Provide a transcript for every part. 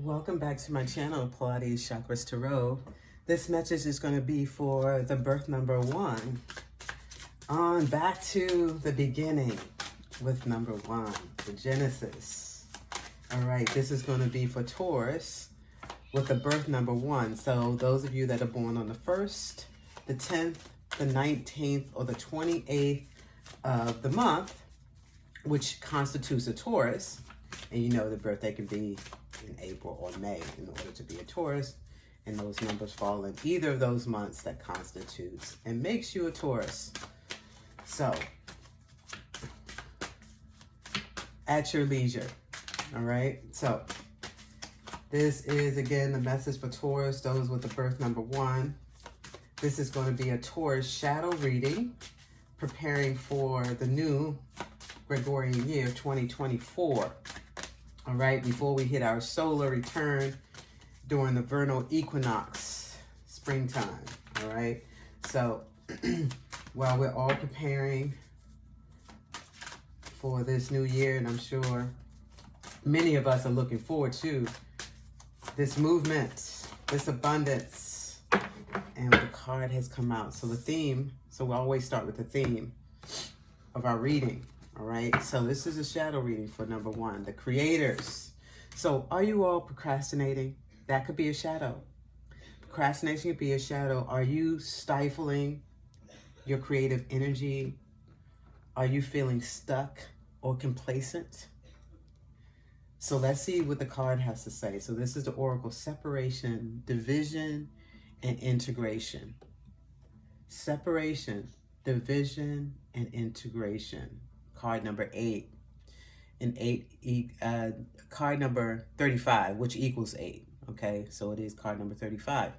Welcome back to my channel, Pilates Chakras Tarot. This message is going to be for the birth number 1. On back to the beginning with number 1, the Genesis. All right, this is going to be for Taurus with the birth number 1. So those of you that are born on the 1st, the 10th, the 19th, or the 28th of the month, which constitutes a Taurus, and you know the birthday can be in April or May in order to be a Taurus, and those numbers fall in either of those months that constitutes and makes you a Taurus. So, at your leisure, all right? So, this is, again, the message for Taurus, those with the birth number 1. This is going to be a Taurus shadow reading, preparing for the new Gregorian year 2024. All right, before we hit our solar return during the vernal equinox, springtime, all right? So while we're all preparing for this new year, and I'm sure many of us are looking forward to this movement, this abundance, and the card has come out. So the theme, so we always start with the theme of our reading. All right, so this is a shadow reading for number 1, the creators. So are you all procrastinating? That could be a shadow. Procrastination could be a shadow. Are you stifling your creative energy? Are you feeling stuck or complacent? So let's see what the card has to say. So this is the Oracle: separation, division, and integration. Separation, division, and integration. Card number 8, and card number 35, which equals 8. Okay, so it is card number 35.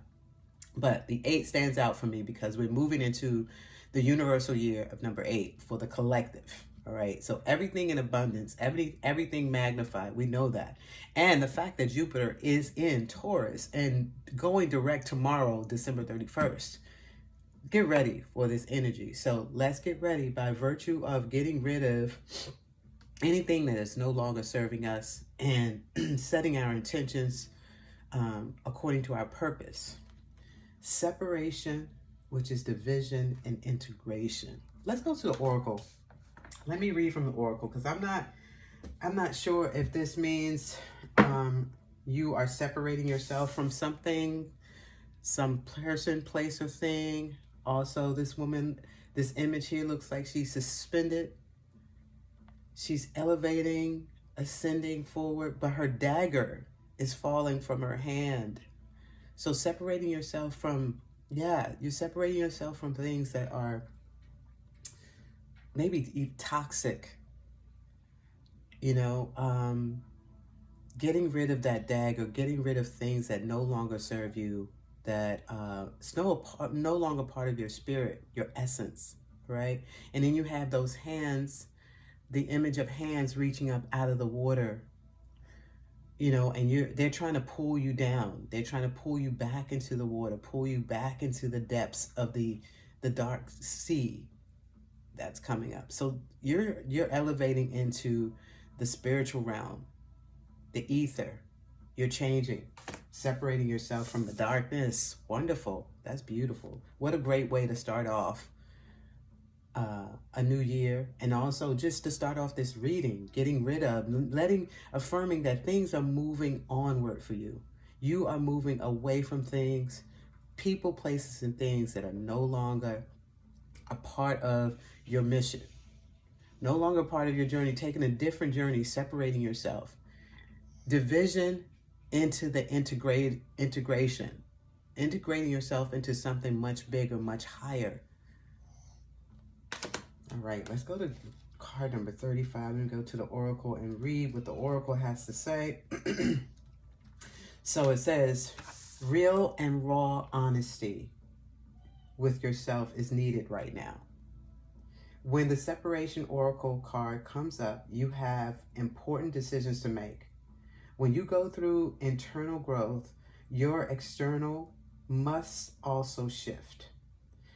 But the 8 stands out for me because we're moving into the universal year of number 8 for the collective. All right, so everything in abundance, everything magnified, we know that. And the fact that Jupiter is in Taurus and going direct tomorrow, December 31st. Get ready for this energy. So let's get ready by virtue of getting rid of anything that is no longer serving us and setting our intentions according to our purpose. Separation, which is division, and integration. Let's go to the Oracle. Let me read from the Oracle, because I'm not sure if this means you are separating yourself from something, some person, place, or thing. Also, this woman, this image here looks like she's suspended. She's elevating, ascending forward, but her dagger is falling from her hand. So separating yourself from, you're separating yourself from things that are maybe toxic. You know, getting rid of that dagger, getting rid of things that no longer serve you, that it's no longer part of your spirit, your essence, right? And then you have those hands, the image of hands reaching up out of the water, you know, and they're trying to pull you down. They're trying to pull you back into the water, pull you back into the depths of the dark sea that's coming up. So you're elevating into the spiritual realm, the ether. You're changing, separating yourself from the darkness. Wonderful. That's beautiful. What a great way to start off a new year. And also just to start off this reading, getting rid of, affirming that things are moving onward for you. You are moving away from things, people, places, and things that are no longer a part of your mission. No longer part of your journey, taking a different journey, separating yourself. Division into the integration, integrating yourself into something much bigger, much higher. All right, let's go to card number 35 and go to the Oracle and read what the Oracle has to say. So it says, real and raw honesty with yourself is needed right now. When the separation Oracle card comes up, you have important decisions to make. When you go through internal growth, your external must also shift.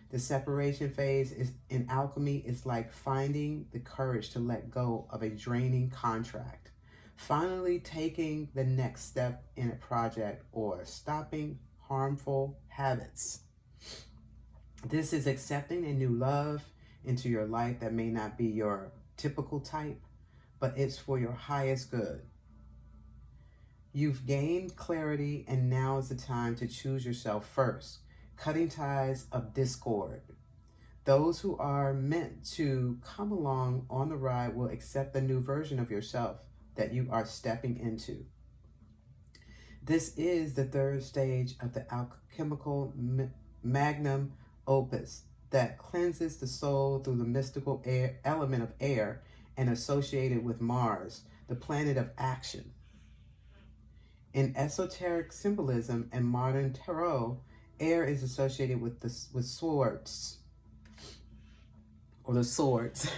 The separation phase in alchemy is like finding the courage to let go of a draining contract, finally taking the next step in a project, or stopping harmful habits. This is accepting a new love into your life that may not be your typical type, but it's for your highest good. You've gained clarity, and now is the time to choose yourself first. Cutting ties of discord. Those who are meant to come along on the ride will accept the new version of yourself that you are stepping into. This is the third stage of the alchemical magnum opus that cleanses the soul through the mystical element of air and associated with Mars, the planet of action. In esoteric symbolism and modern tarot, air is associated with swords, or the swords,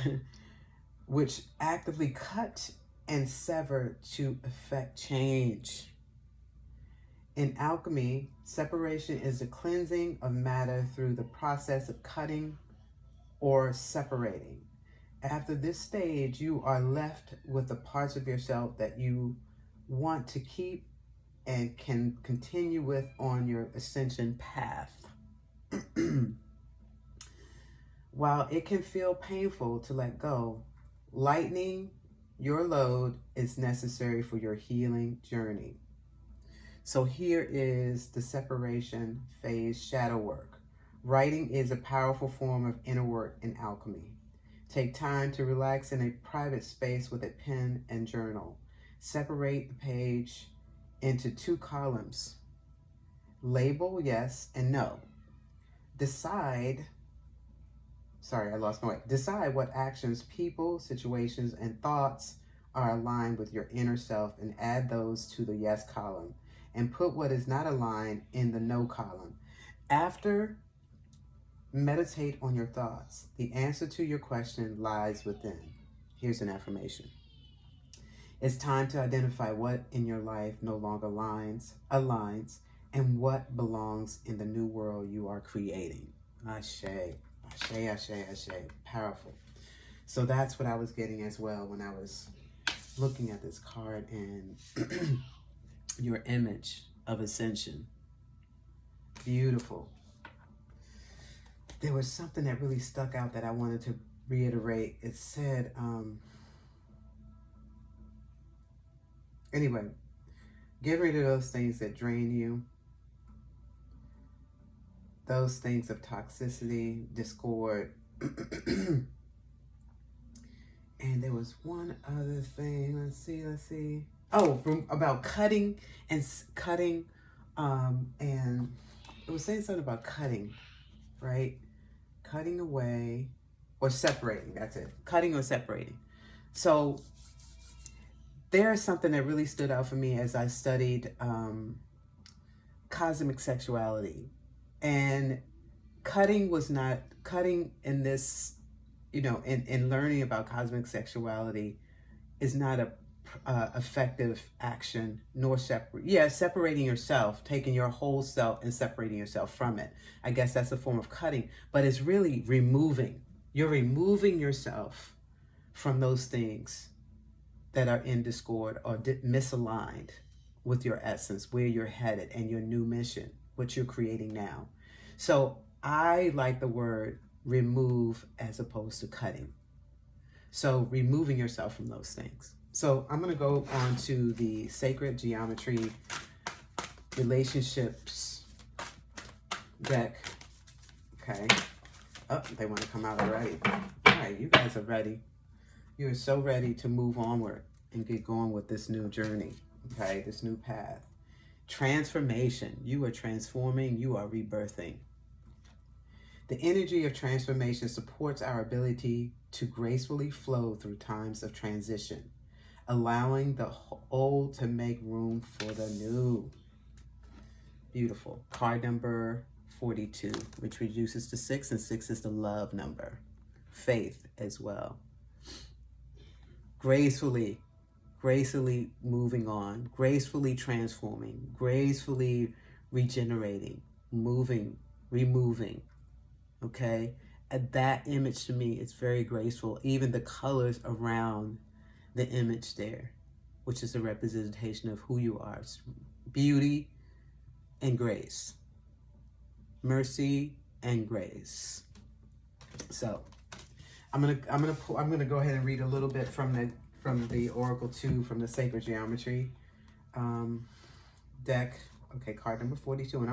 which actively cut and sever to effect change. In alchemy, separation is the cleansing of matter through the process of cutting or separating. After this stage, you are left with the parts of yourself that you want to keep and can continue with on your ascension path. While it can feel painful to let go, lightening your load is necessary for your healing journey. So here is the separation phase shadow work. Writing is a powerful form of inner work in alchemy. Take time to relax in a private space with a pen and journal. Separate the page into 2 columns. Label yes and no. Decide what actions, people, situations, and thoughts are aligned with your inner self, and add those to the yes column, and put what is not aligned in the no column. After, meditate on your thoughts. The answer to your question lies within. Here's an affirmation. It's time to identify what in your life no longer aligns, and what belongs in the new world you are creating. Ashe, ashe, ashe, ashe. Powerful. So that's what I was getting as well when I was looking at this card, and your image of ascension. Beautiful. There was something that really stuck out that I wanted to reiterate. It said, anyway, get rid of those things that drain you, those things of toxicity, discord. And there was one other thing. Let's see. Oh, about cutting, and it was saying something about cutting, right? Cutting away or separating. That's it. Cutting or separating. So there's something that really stood out for me as I studied cosmic sexuality, and cutting in this, in learning about cosmic sexuality is not a effective action, nor separating yourself, taking your whole self and separating yourself from it. I guess that's a form of cutting, but it's really removing. You're removing yourself from those things that are in discord or misaligned with your essence, where you're headed, and your new mission, what you're creating now. So I like the word remove as opposed to cutting. So removing yourself from those things. So I'm going to go on to the Sacred Geometry Relationships deck. Okay. Oh, they want to come out already. All right, you guys are ready. You are so ready to move onward and get going with this new journey. Okay, this new path. Transformation. You are transforming. You are rebirthing. The energy of transformation supports our ability to gracefully flow through times of transition, allowing the old to make room for the new. Beautiful. Card number 42, which reduces to 6, and 6 is the love number. Faith as well. Gracefully moving on, gracefully transforming, gracefully regenerating, moving, removing. Okay? And that image to me is very graceful. Even the colors around the image there, which is a representation of who you are. It's beauty and grace. Mercy and grace. So I'm gonna go ahead and read a little bit from the Oracle 2 from the Sacred Geometry deck. Okay, card number 42, and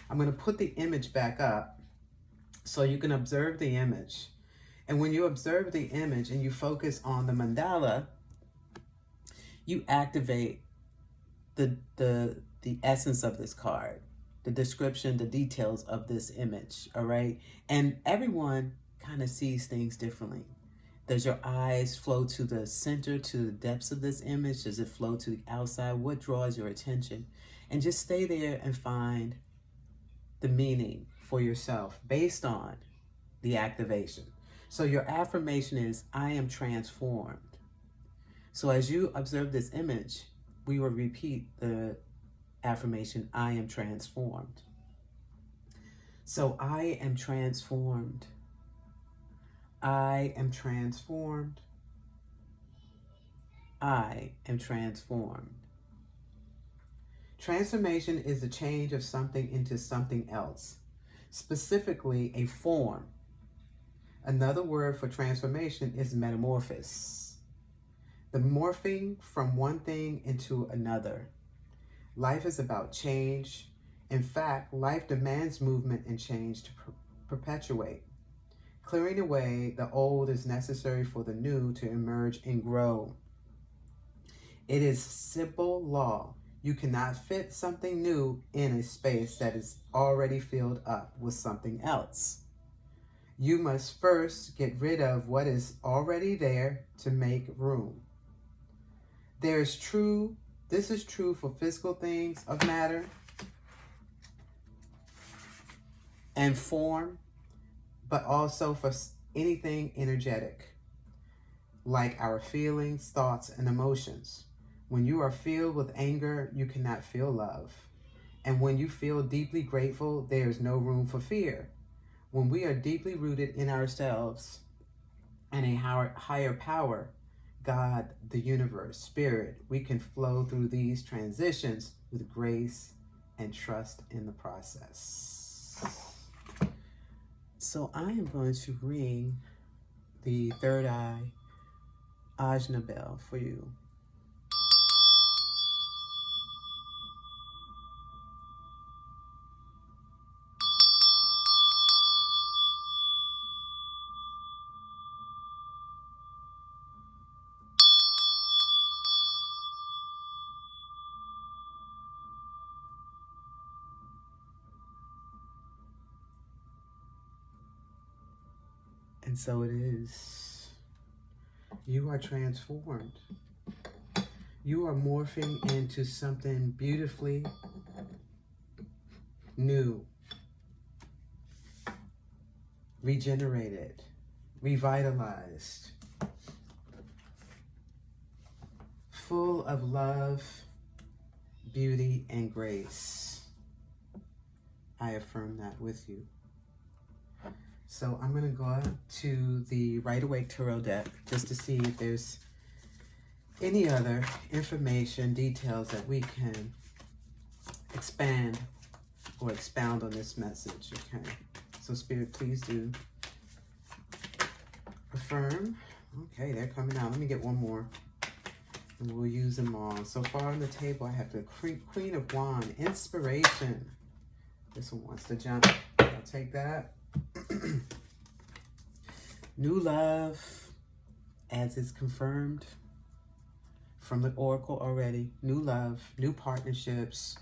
I'm gonna put the image back up so you can observe the image. And when you observe the image and you focus on the mandala, you activate the essence of this card, the description, the details of this image. All right, and everyone kind of sees things differently. Does your eyes flow to the center, to the depths of this image? Does it flow to the outside? What draws your attention? And just stay there and find the meaning for yourself based on the activation. So your affirmation is, I am transformed. So as you observe this image, we will repeat the affirmation, I am transformed. So I am transformed. I am transformed. I am transformed. Transformation is the change of something into something else, specifically a form. Another word for transformation is metamorphosis, the morphing from one thing into another. Life is about change. In fact, life demands movement and change to perpetuate. Clearing away the old is necessary for the new to emerge and grow. It is simple law. You cannot fit something new in a space that is already filled up with something else. You must first get rid of what is already there to make room. This is true for physical things of matter and form, but also for anything energetic, like our feelings, thoughts, and emotions. When you are filled with anger, you cannot feel love. And when you feel deeply grateful, there is no room for fear. When we are deeply rooted in ourselves and a higher power, God, the universe, spirit, we can flow through these transitions with grace and trust in the process. So I am going to ring the third eye Ajna bell for you. And so it is. You are transformed. You are morphing into something beautifully new, regenerated, revitalized, full of love, beauty, and grace. I affirm that with you. So I'm going to go to the Right Awake Tarot deck just to see if there's any other information, details that we can expand or expound on this message. Okay. So Spirit, please do affirm. Okay, they're coming out. Let me get one more. And we'll use them all. So far on the table, I have the Queen of Wands, inspiration. This one wants to jump. I'll take that. New love, as is confirmed from the Oracle already. New love, new partnerships,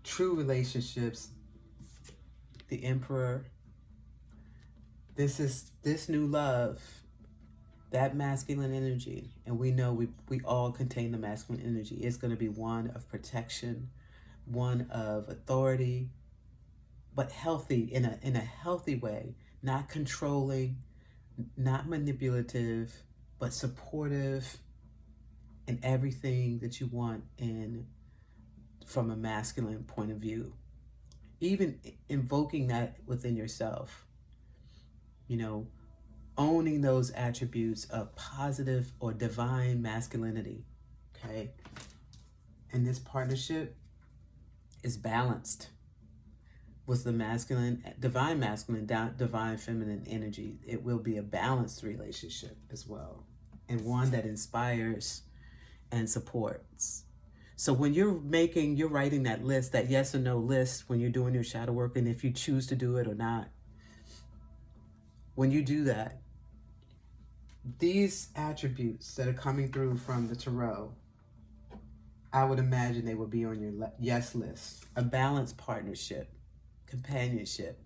true relationships. The Emperor. This new love, that masculine energy, and we know we all contain the masculine energy. It's going to be one of protection, one of authority, but healthy, in a healthy way, not controlling, not manipulative, but supportive in everything that you want from a masculine point of view. Even invoking that within yourself, you know, owning those attributes of positive or divine masculinity, okay? And this partnership is balanced with the masculine, divine masculine, divine feminine energy. It will be a balanced relationship as well, and one that inspires and supports. So when you're writing that list, that yes or no list, when you're doing your shadow work, and if you choose to do it or not, when you do that, these attributes that are coming through from the tarot, I would imagine they would be on your yes list. A balanced partnership, companionship,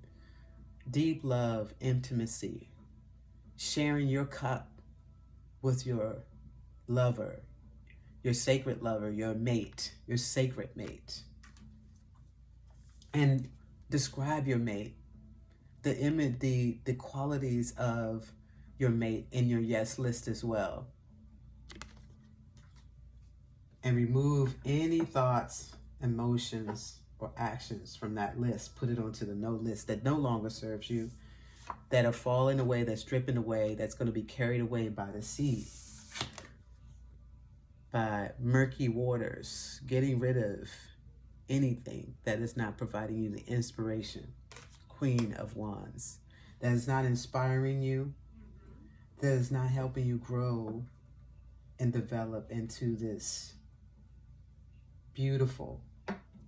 deep love, intimacy, sharing your cup with your lover, your sacred lover, your mate, your sacred mate. And describe your mate, the image, the qualities of your mate in your yes list as well. And remove any thoughts, emotions, or actions from that list. Put it onto the no list that no longer serves you, that are falling away, that's dripping away, that's going to be carried away by the sea, by murky waters, getting rid of anything that is not providing you the inspiration. Queen of Wands, that is not inspiring you, that is not helping you grow and develop into this beautiful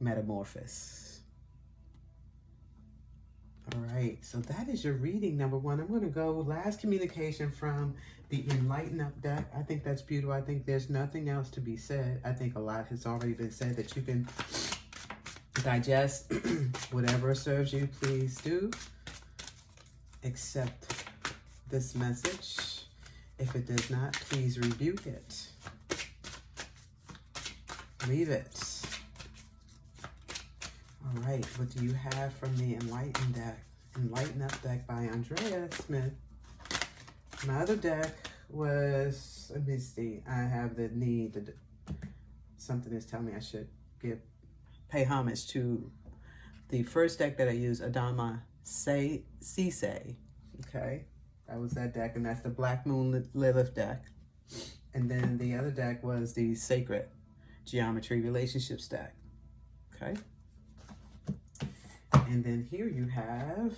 metamorphosis. All right, so that is your reading number one. I'm going to go last communication from the Enlighten Up deck. I think that's beautiful. I think there's nothing else to be said. I think a lot has already been said that you can digest. Whatever serves you, please do. Accept this message. If it does not, please rebuke it. Leave it. All right, what do you have from the Enlighten deck? Enlighten Up deck by Andrea Smith. My other deck was, let me see, I have the need, something is telling me I should pay homage to the first deck that I used, Adama Sise. Okay, that was that deck, and that's the Black Moon Lilith deck. And then the other deck was the Sacred Geometry Relationships deck. Okay. And then here you have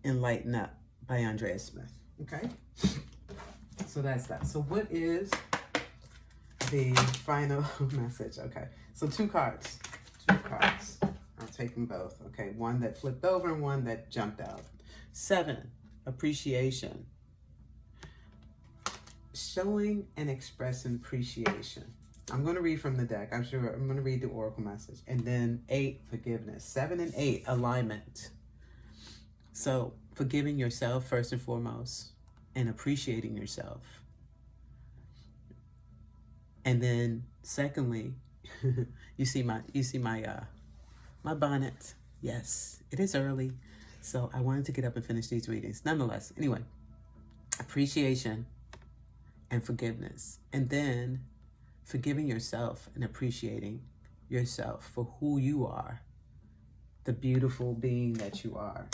Enlighten Up by Andrea Smith. Okay. So that's that. So what is the final message? Okay. So two cards. I'll take them both. Okay. One that flipped over and one that jumped out. 7, appreciation. Showing and expressing appreciation. I'm going to read from the deck. I'm going to read the oracle message. And then 8, forgiveness. 7 and 8, alignment. So forgiving yourself first and foremost, and appreciating yourself. And then secondly, you see my bonnet. Yes, it is early, so I wanted to get up and finish these readings. Nonetheless, anyway, appreciation and forgiveness, and then forgiving yourself and appreciating yourself for who you are, the beautiful being that you are,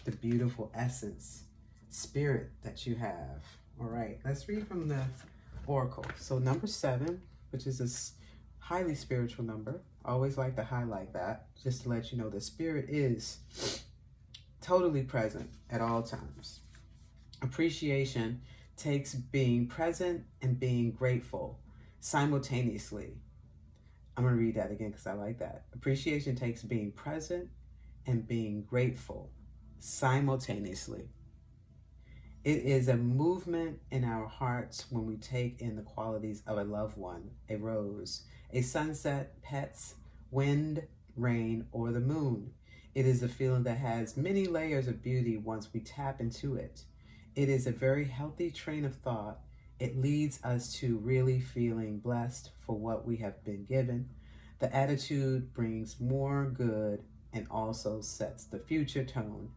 the beautiful essence, spirit that you have. All right, let's read from the oracle. So number 7, which is a highly spiritual number. I always like to highlight that, just to let you know the spirit is totally present at all times. Appreciation takes being present and being grateful simultaneously. I'm going to read that again because I like that. Appreciation takes being present and being grateful simultaneously. It is a movement in our hearts when we take in the qualities of a loved one, a rose, a sunset, pets, wind, rain, or the moon. It is a feeling that has many layers of beauty once we tap into it. It is a very healthy train of thought. It leads us to really feeling blessed for what we have been given. The attitude brings more good and also sets the future tone.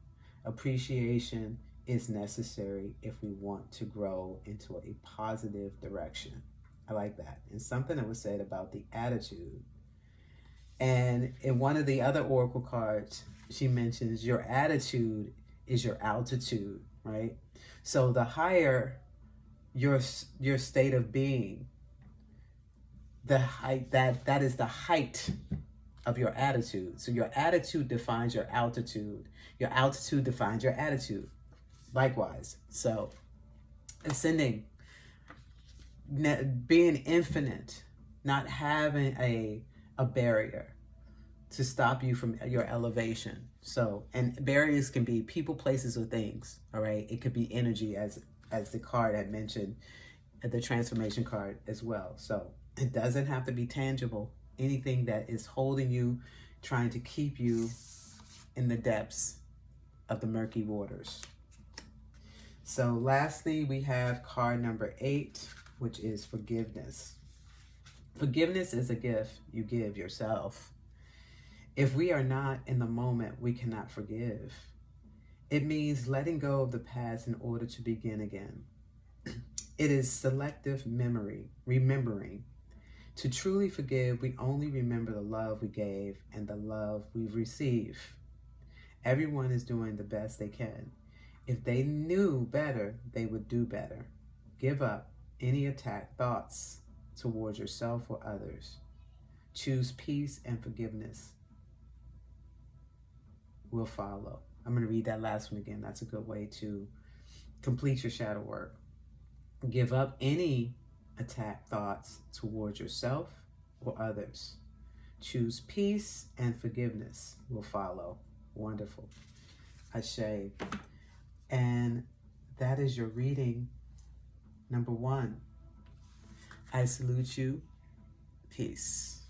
Appreciation is necessary if we want to grow into a positive direction. I like that. And something that was said about the attitude. And in one of the other oracle cards, she mentions your attitude is your altitude, right? So the higher your state of being, the height, that is the height of your attitude. So your attitude defines your altitude. Your altitude defines your attitude. Likewise. So ascending, being infinite, not having a barrier to stop you from your elevation. So, and barriers can be people, places, or things. All right. It could be energy, as the card I mentioned, the transformation card as well. So it doesn't have to be tangible. Anything that is holding you, trying to keep you in the depths of the murky waters. So lastly, we have card number 8, which is forgiveness. Forgiveness is a gift you give yourself. If we are not in the moment, we cannot forgive. It means letting go of the past in order to begin again. It is selective memory, remembering. To truly forgive, we only remember the love we gave and the love we receive. Everyone is doing the best they can. If they knew better, they would do better. Give up any attack thoughts towards yourself or others. Choose peace and forgiveness will follow. I'm going to read that last one again. That's a good way to complete your shadow work. Give up any attack thoughts towards yourself or others. Choose peace and forgiveness will follow. Wonderful. Ashe. And that is your reading number 1. I salute you. Peace.